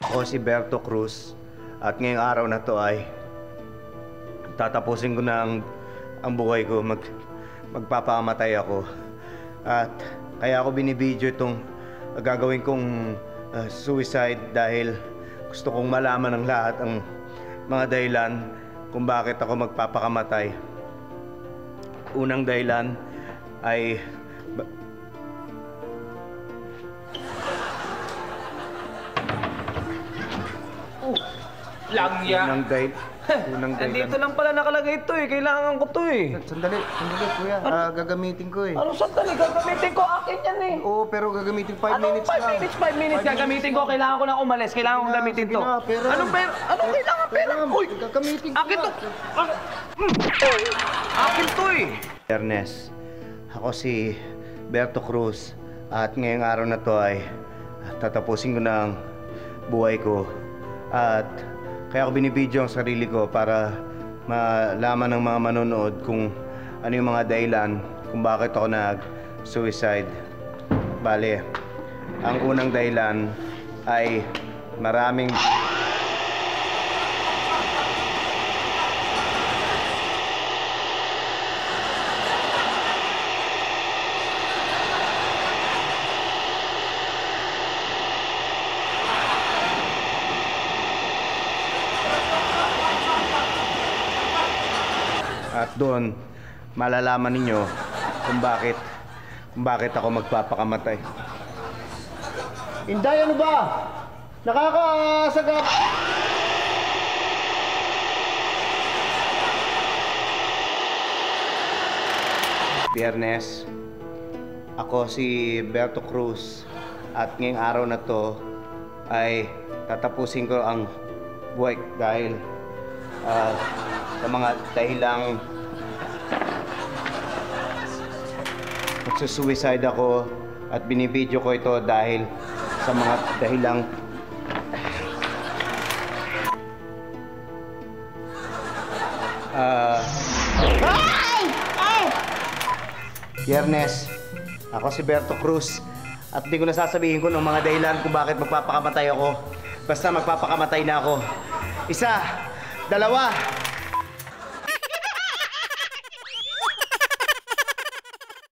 Ako si Berto Cruz at ngayong araw na to ay tatapusin ko na ang buhay ko. Magpapakamatay ako. At kaya ako binibidyo itong gagawin kong suicide dahil gusto kong malaman ng lahat ang mga dahilan kung bakit ako magpapakamatay. Unang dahilan ay Langya. Unang dahilan. Nandito lang pala nakalagay ito eh. Kailangan ko to eh. Sandali, kuya. Gagamitin ko eh. Anong sandali? Gagamitin ko. Akin yan eh. Oo, pero gagamitin 5 Anong minutes 5 lang. minutes? 5 minutes gagamitin ko. Kailangan ko na umalis. Kailangan kong gamitin to. Sige na, pera. Anong pera? Anong kailangan pera? Uy! Gagamitin ko Akin to. Akin to eh. Ernest, ako si Berto Cruz at ngayong araw na to ay tatapusin ko na ang buhay ko. At kaya ako binibidyo ang sarili ko para malaman ng mga manonood kung ano yung mga dahilan kung bakit ako nag-suicide. Bale, ang unang dahilan ay maraming at doon malalaman ninyo kung bakit ako magpapakamatay. Inday, ano ba? Nakakasagap. Biyernes, ako si Berto Cruz at ngayong araw na to ay tatapusin ko ang buhay dahil sa mga dahilang magsusuicide ako at binibidyo ko ito dahil sa mga dahilang Biyernes, ako si Berto Cruz at hindi ko nasasabihin ko ng mga dahilan kung bakit magpapakamatay ako. Basta magpapakamatay na ako. 1, 2,